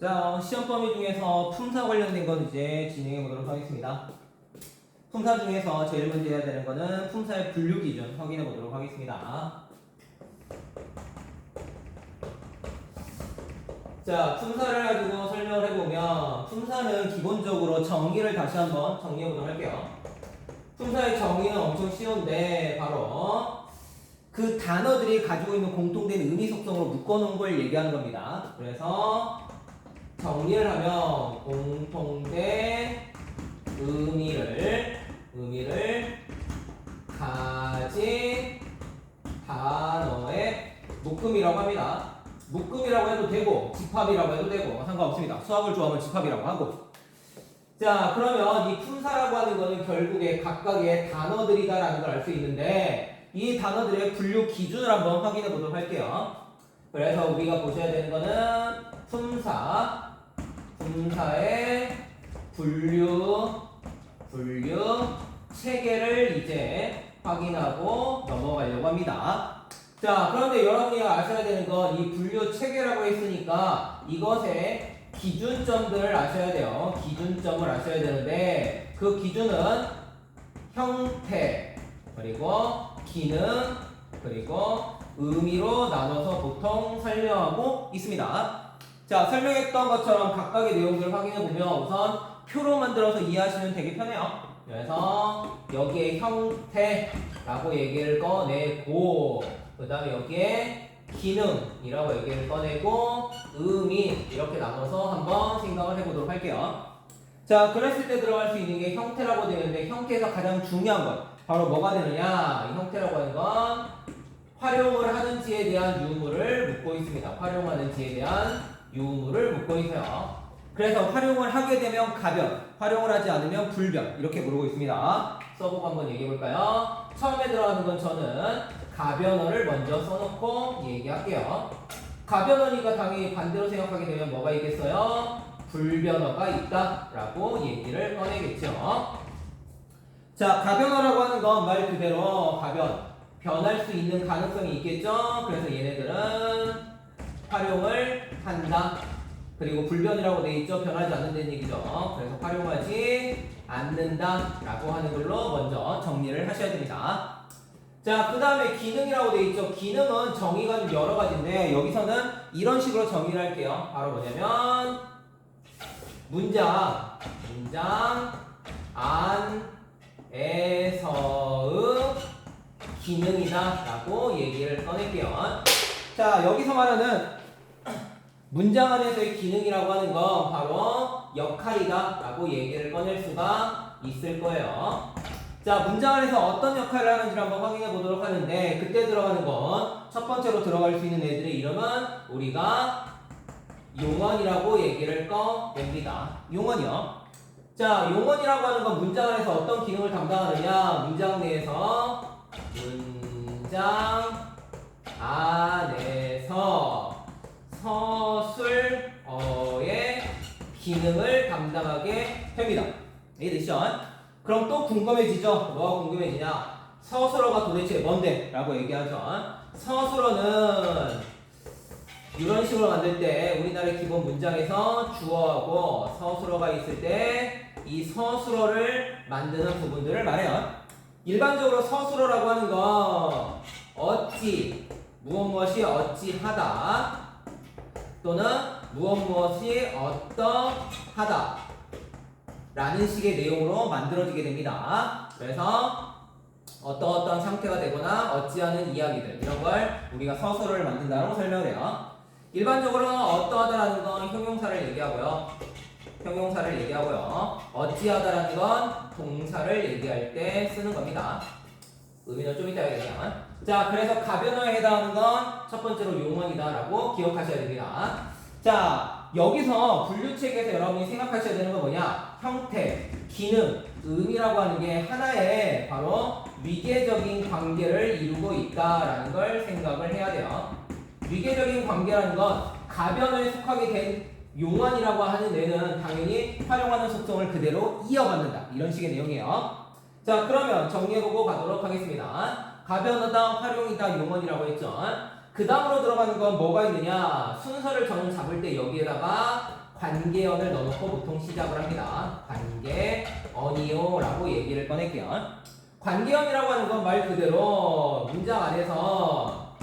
자, 시험 범위 중에서 품사 관련된 건 이제 진행해 보도록 하겠습니다. 품사 중에서 제일 먼저 해야 되는 거는 품사의 분류 기준 확인해 보도록 하겠습니다. 자, 품사를 가지고 설명을 해보면 품사는 기본적으로 정의를 다시 한번 정리해 보도록 할게요. 품사의 정의는 엄청 쉬운데 바로 그 단어들이 가지고 있는 공통된 의미 속성으로 묶어놓은 걸 얘기하는 겁니다. 그래서 정리를 하면 공통된 의미를 가진 단어의 묶음이라고 합니다. 묶음이라고 해도 되고 집합이라고 해도 되고 상관없습니다. 수학을 좋아하면 집합이라고 하고. 자, 그러면 이 품사라고 하는 거는 결국에 각각의 단어들이다라는 걸 알 수 있는데 이 단어들의 분류 기준을 한번 확인해 보도록 할게요. 그래서 우리가 보셔야 되는 거는 품사의 분류 체계를 이제 확인하고 넘어가려고 합니다. 자, 그런데 여러분이 아셔야 되는 건 이 분류 체계라고 했으니까 이것의 기준점들을 아셔야 돼요. 기준점을 아셔야 되는데 그 기준은 형태 그리고 기능 그리고 의미로 나눠서 보통 설명하고 있습니다. 자, 설명했던 것처럼 각각의 내용들을 확인해 보면 우선 표로 만들어서 이해하시면 되게 편해요. 그래서 여기에 형태라고 얘기를 꺼내고 그 다음에 여기에 기능이라고 얘기를 꺼내고 의미 이렇게 나눠서 한번 생각을 해보도록 할게요. 자, 그랬을 때 들어갈 수 있는 게 형태라고 되는데 형태에서 가장 중요한 건 바로 뭐가 되느냐? 이 형태라고 하는 건 활용을 하는지에 대한 유무를 묻고 있습니다. 활용하는지에 대한 유무를 묻고 있어요. 그래서 활용을 하게 되면 가변, 활용을 하지 않으면 불변 이렇게 물어보고 있습니다. 써보고 한번 얘기해 볼까요? 처음에 들어가는 건 저는 가변어를 먼저 써놓고 얘기할게요. 가변어니까 당연히 반대로 생각하게 되면 뭐가 있겠어요? 불변어가 있다라고 얘기를 꺼내겠죠. 자, 가변어라고 하는 건 말 그대로 가변, 변할 수 있는 가능성이 있겠죠. 그래서 얘네들은 활용을 한다. 그리고 불변이라고 돼 있죠. 변하지 않는다는 얘기죠. 그래서 활용하지 않는다라고 하는 걸로 먼저 정리를 하셔야 됩니다. 자, 그 다음에 기능이라고 돼 있죠. 기능은 정의가 좀 여러 가지인데 여기서는 이런 식으로 정의를 할게요. 바로 뭐냐면 문장 안에서의 기능이다 라고 얘기를 꺼낼게요. 자, 여기서 말하는 문장 안에서의 기능이라고 하는 건 바로 역할이다 라고 얘기를 꺼낼 수가 있을 거예요. 자, 문장 안에서 어떤 역할을 하는지를 한번 확인해 보도록 하는데 그때 들어가는 건 첫 번째로 들어갈 수 있는 애들의 이름은 우리가 용언이라고 얘기를 꺼냅니다. 용언이요. 자, 용언이라고 하는 건 문장 안에서 어떤 기능을 담당하느냐? 문장 내에서 문장 안에서 서술어의 기능을 담당하게 됩니다. 이해되시죠? 그럼 또 궁금해지죠? 뭐가 궁금해지냐? 서술어가 도대체 뭔데? 라고 얘기하죠. 서술어는 이런 식으로 만들 때 우리나라의 기본 문장에서 주어하고 서술어가 있을 때 이 서술어를 만드는 부분들을 말해요. 일반적으로 서술어라고 하는 건 어찌, 무엇이 어찌하다 또는 무엇이 어떠하다 라는 식의 내용으로 만들어지게 됩니다. 그래서 어떠한 상태가 되거나 어찌하는 이야기들 이런 걸 우리가 서술어를 만든다고 설명을 해요. 일반적으로 어떠하다라는 건 형용사를 얘기하고요. 어찌하다라는 건 동사를 얘기할 때 쓰는 겁니다. 의미는 좀 이따 얘기하면. 자, 그래서 가변어에 해당하는 건 첫 번째로 용언이다라고 기억하셔야 됩니다. 자, 여기서 분류체계에서 여러분이 생각하셔야 되는 건 뭐냐? 형태, 기능, 의미라고 하는 게 하나의 바로 위계적인 관계를 이루고 있다라는 걸 생각을 해야 돼요. 위계적인 관계라는 건 가변어에 속하게 된 용언이라고 하는 애는 당연히 활용하는 속성을 그대로 이어받는다. 이런 식의 내용이에요. 자, 그러면 정리해보고 가도록 하겠습니다. 가변어다, 활용이다, 용언이라고 했죠. 그 다음으로 들어가는 건 뭐가 있느냐? 순서를 저는 잡을 때 여기에다가 관계언을 넣어놓고 보통 시작을 합니다. 관계언이요라고 얘기를 꺼낼게요. 관계언이라고 하는 건 말 그대로 문장 안에서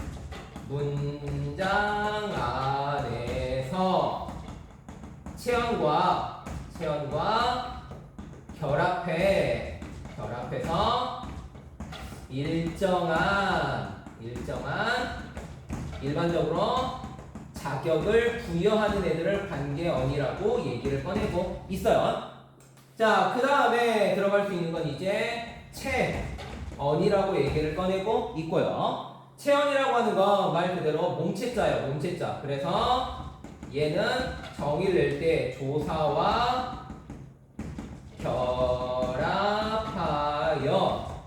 체언과 결합해서 일반적으로 자격을 부여하는 애들을 관계언이라고 얘기를 꺼내고 있어요. 자, 그 다음에 들어갈 수 있는 건 이제 체언이라고 얘기를 꺼내고 있고요. 체언이라고 하는 건 말 그대로 몸체자예요. 몸체자. 그래서 얘는 정의를 낼 때 조사와 결합하여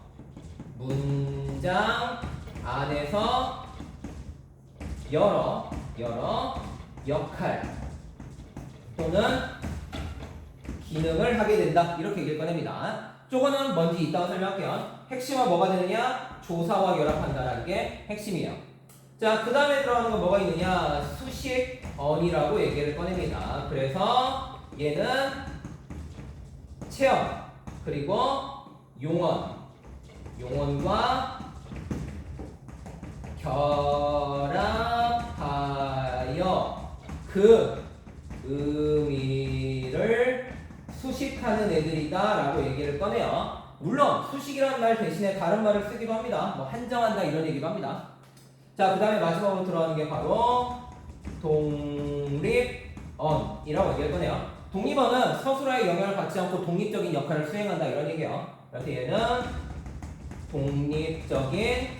문장 안에서 여러 역할 또는 기능을 하게 된다. 이렇게 얘기를 꺼냅니다. 저거는 뭔지 이따가 설명할게요. 핵심은 뭐가 되느냐? 조사와 결합한다라는 게 핵심이에요. 자, 그 다음에 들어가는 건 뭐가 있느냐? 수식언이라고 얘기를 꺼냅니다. 그래서 얘는 체언 그리고 용언과 결합하여 그 의미를 수식하는 애들이다 라고 얘기를 꺼내요. 물론 수식이라는 말 대신에 다른 말을 쓰기도 합니다. 뭐 한정한다 이런 얘기도 합니다. 자, 그 다음에 마지막으로 들어가는 게 바로 독립언이라고 얘기를 꺼내요. 독립언은 서술화의 영향을 받지 않고 독립적인 역할을 수행한다 이런 얘기예요. 그래서 얘는 독립적인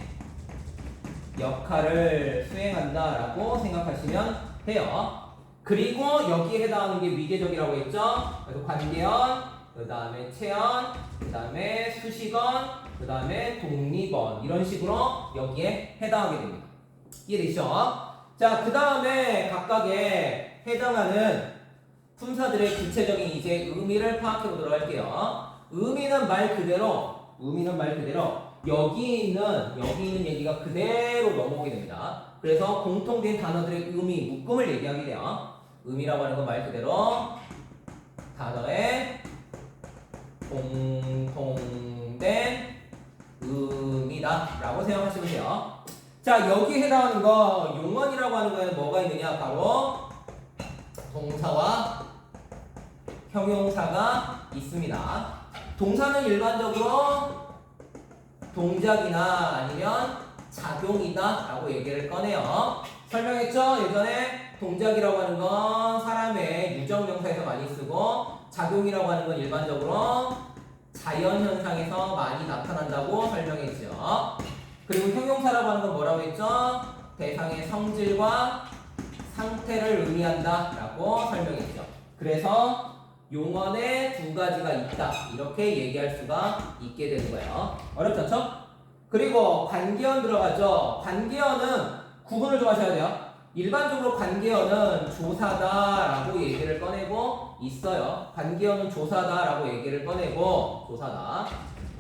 역할을 수행한다라고 생각하시면 돼요. 그리고 여기에 해당하는 게 위계적이라고 했죠. 그래서 관계언, 그 다음에 체언, 그 다음에 수식언, 그 다음에 독립언 이런 식으로 여기에 해당하게 됩니다. 이해되시죠? 자, 그 다음에 각각에 해당하는 품사들의 구체적인 이제 의미를 파악해 보도록 할게요. 의미는 말 그대로 여기 있는 얘기가 그대로 넘어오게 됩니다. 그래서 공통된 단어들의 의미, 묶음을 얘기하게 돼요. 의미라고 하는 건 말 그대로 단어의 공통된 의미다 라고 생각하시면 돼요. 자, 여기에 해당하는 거 용언이라고 하는 거에는 뭐가 있느냐? 바로 동사와 형용사가 있습니다. 동사는 일반적으로 동작이나 아니면 작용이다 라고 얘기를 꺼내요. 설명했죠? 예전에 동작이라고 하는 건 사람의 유적명사에서 많이 쓰고 작용이라고 하는 건 일반적으로 자연현상에서 많이 나타난다고 설명했죠. 그리고 형용사라고 하는 건 뭐라고 했죠? 대상의 성질과 상태를 의미한다 라고 설명했죠. 그래서 용언에 두 가지가 있다 이렇게 얘기할 수가 있게 되는 거예요. 어렵지 않죠? 그리고 관계언 들어가죠. 관계언은 구분을 좀 하셔야 돼요. 일반적으로 관계언은 조사다라고 얘기를 꺼내고 있어요. 관계언은 조사다라고 얘기를 꺼내고 조사다.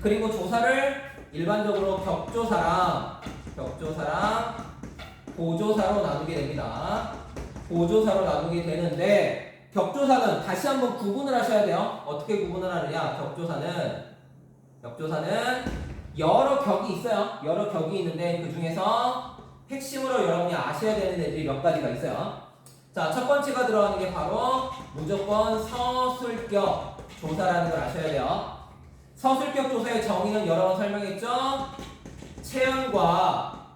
그리고 조사를 일반적으로 격조사랑 보조사로 나누게 됩니다. 보조사로 나누게 되는데 격조사는 다시 한번 구분을 하셔야 돼요. 어떻게 구분을 하느냐? 격조사는 여러 격이 있어요. 여러 격이 있는데 그 중에서 핵심으로 여러분이 아셔야 되는 애들이 몇 가지가 있어요. 자, 첫 번째가 들어가는 게 바로 무조건 서술격 조사라는 걸 아셔야 돼요. 서술격 조사의 정의는 여러 번 설명했죠. 체언과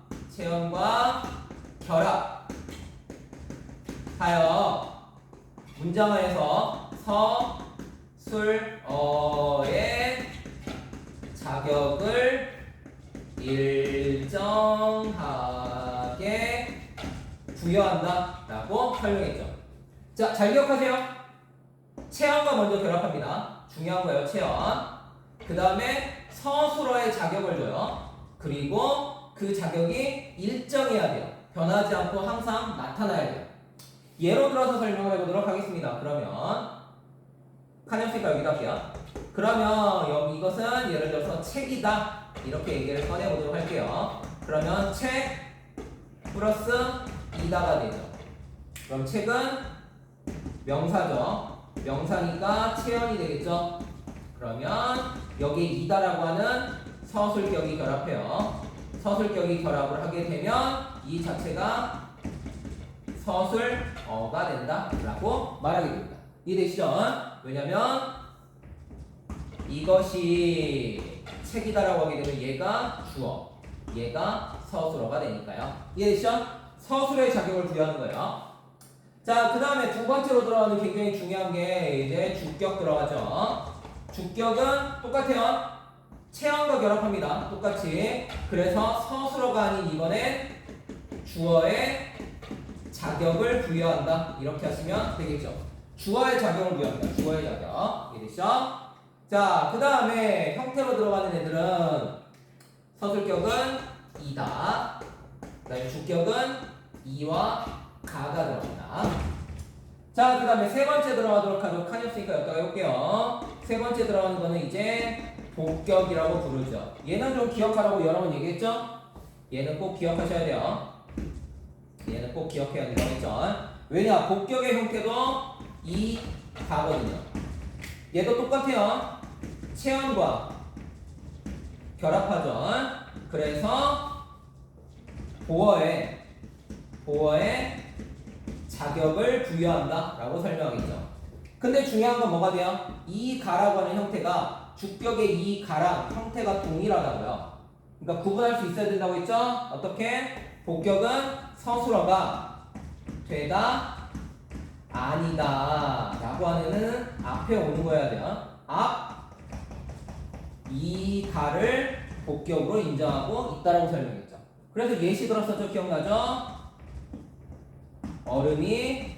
결합하여 문장 안에서 서술어의 자격을 일정하게 부여한다 라고 설명했죠. 자, 잘 기억하세요. 체언과 먼저 결합합니다. 중요한 거예요. 체언. 그 다음에 서술어의 자격을 줘요. 그리고 그 자격이 일정해야 돼요. 변하지 않고 항상 나타나야 돼요. 예로 들어서 설명을 해보도록 하겠습니다. 그러면 카네오스가 여기다 할게요. 그러면 이것은 예를 들어서 책이다 이렇게 얘기를 꺼내보도록 할게요. 그러면 책 플러스 이다가 되죠. 그럼 책은 명사죠. 명사니까 체언이 되겠죠. 그러면 여기에 이다라고 하는 서술격이 결합해요. 서술격이 결합을 하게 되면 이 자체가 서술어가 된다라고 말하게 됩니다. 이해되시죠? 왜냐면 이것이 책이다라고 하게 되면 얘가 주어, 얘가 서술어가 되니까요. 이해되시죠? 서술의 자격을 부여하는 거예요. 자, 그 다음에 두 번째로 들어가는 굉장히 중요한 게 이제 주격 들어가죠. 주격은 똑같아요. 체언과 결합합니다. 똑같이. 그래서 서술어가 아닌 이번엔 주어의 자격을 부여한다. 이렇게 하시면 되겠죠. 주어의 자격을 부여합니다. 주어의 자격. 이해되시죠? 자, 그 다음에 형태로 들어가는 애들은 서술격은 이다. 그 다음에 주격은 이와 가가 들어갑니다. 자, 그 다음에 세 번째 들어가도록 하죠. 칸이 없으니까 여기다가 해볼게요. 세 번째 들어가는 거는 이제 복격이라고 부르죠. 얘는 좀 기억하라고 여러 번 얘기했죠? 얘는 꼭 기억하셔야 돼요. 얘는 꼭 기억해야 된다고 했죠. 왜냐? 복격의 형태도 이 가거든요. 얘도 똑같아요. 체언과 결합하죠. 그래서 보어의 자격을 부여한다 라고 설명하겠죠. 근데 중요한 건 뭐가 돼요? 이 가라고 하는 형태가 주격의 이 가랑 형태가 동일하다고요. 그러니까 구분할 수 있어야 된다고 했죠? 어떻게? 복격은 서술어가 되다 아니다 라고 하는 앞에 오는 거여야 돼요. 이 가를 복격으로 인정하고 있다라고 설명했죠. 그래서 예시 들었었죠? 기억나죠? 얼음이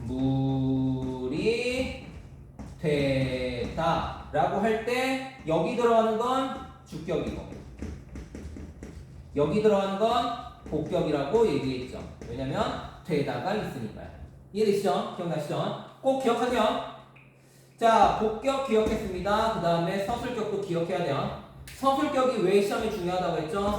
물이 되다 라고 할 때 여기 들어가는 건 주격이고 여기 들어가는 건 복격이라고 얘기했죠. 왜냐면 되다가 있으니까요. 이해되시죠? 기억나시죠? 꼭 기억하세요. 자, 복격 기억했습니다. 그 다음에 서술격도 기억해야 돼요. 서술격이 왜 시험에 중요하다고 했죠?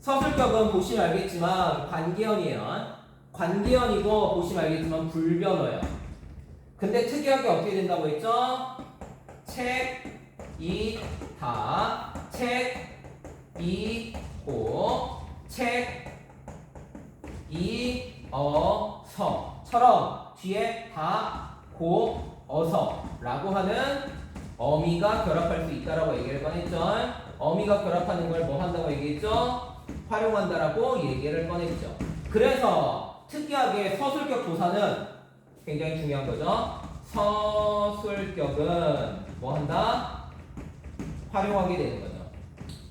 서술격은 보시면 알겠지만 관계연이에요. 관계연이고 보시면 알겠지만 불변어예요. 근데 특이하게 어떻게 된다고 했죠? 책, 이, 다, 책, 이, 고, 책, 이, 서처럼 뒤에 다, 고, 어서 라고 하는 어미가 결합할 수 있다라고 얘기를 꺼냈죠. 어미가 결합하는 걸 뭐 한다고 얘기했죠? 활용한다라고 얘기를 꺼냈죠. 그래서 특이하게 서술격 조사는 굉장히 중요한 거죠. 서술격은 뭐 한다? 활용하게 되는 거죠.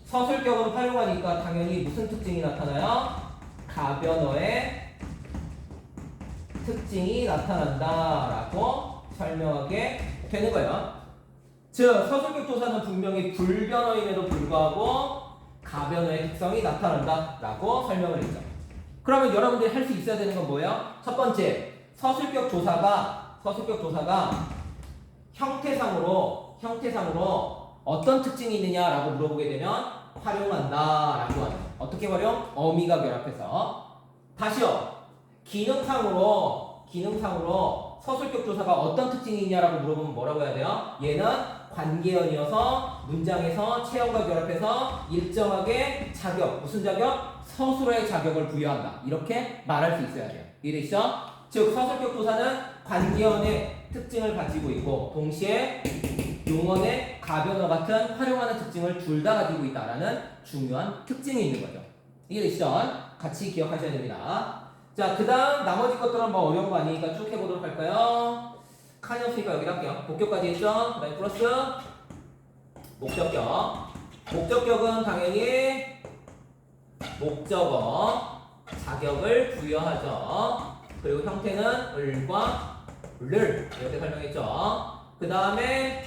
서술격은 활용하니까 당연히 무슨 특징이 나타나요? 가변어의 특징이 나타난다라고 설명하게 되는 거예요. 즉 서술격 조사는 분명히 불변어임에도 불구하고 가변어의 특성이 나타난다라고 설명을 했죠. 그러면 여러분들이 할 수 있어야 되는 건 뭐예요? 첫 번째, 서술격 조사가 형태상으로 어떤 특징이 있느냐라고 물어보게 되면 활용한다라고 하는. 어떻게 활용? 어미가 결합해서. 다시요. 기능상으로 서술격 조사가 어떤 특징이 있냐라고 물어보면 뭐라고 해야 돼요? 얘는 관계연이어서 문장에서 체형과 결합해서 일정하게 자격, 무슨 자격? 서술어의 자격을 부여한다. 이렇게 말할 수 있어야 돼요. 이해되시죠? 즉 서술격 조사는 관계연의 특징을 가지고 있고 동시에 용언의 가변어 같은 활용하는 특징을 둘 다 가지고 있다라는 중요한 특징이 있는 거죠. 이해되시죠? 같이 기억하셔야 됩니다. 자, 그 다음 나머지 것들은 뭐 어려운 거 아니니까 쭉 해보도록 할까요? 칸이 없으니까 여기다 할게요. 복격까지 했죠? 그 다음에 플러스 목적격. 목적격은 당연히 목적어 자격을 부여하죠. 그리고 형태는 을과 를 이렇게 설명했죠. 그 다음에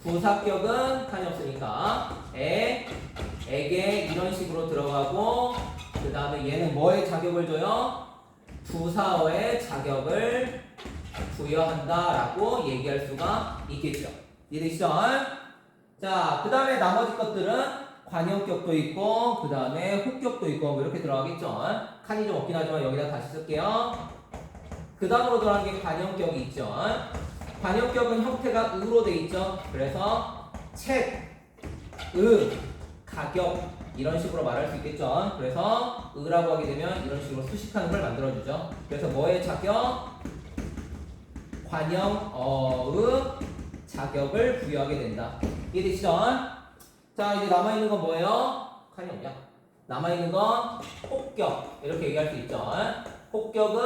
부사격은 칸이 없으니까 에게 이런 식으로 들어가고 그 다음에 얘는 뭐의 자격을 줘요? 부사어의 자격을 부여한다라고 얘기할 수가 있겠죠. 이해되시죠? 자, 그 다음에 나머지 것들은 관형격도 있고 그 다음에 혹격도 있고 뭐 이렇게 들어가겠죠. 칸이 좀 없긴 하지만 여기다 다시 쓸게요. 그 다음으로 들어가는 게 관형격이 있죠. 관형격은 형태가 으로 돼 있죠. 그래서 책, 가격 이런 식으로 말할 수 있겠죠. 그래서 으라고 하게 되면 이런 식으로 수식하는 걸 만들어주죠. 그래서 뭐의 자격? 관형 자격을 부여하게 된다. 이해되시죠? 자, 이제 남아있는 건 뭐예요? 칸이 없냐? 남아있는 건 혹격 이렇게 얘기할 수 있죠. 혹격은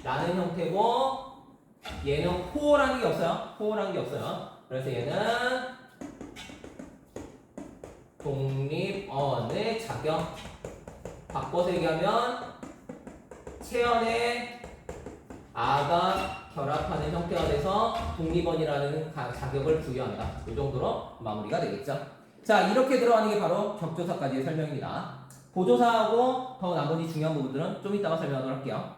라는 형태고 얘는 호라는 게 없어요. 호라는 게 없어요. 그래서 얘는 독립어의 자격. 바꿔서 얘기하면 체연의 아가 결합하는 형태가 돼서 독립원이라는 자격을 부여한다. 이 정도로 마무리가 되겠죠. 자, 이렇게 들어가는 게 바로 격조사까지의 설명입니다. 보조사하고 더 나머지 중요한 부분들은 좀 이따가 설명하도록 할게요.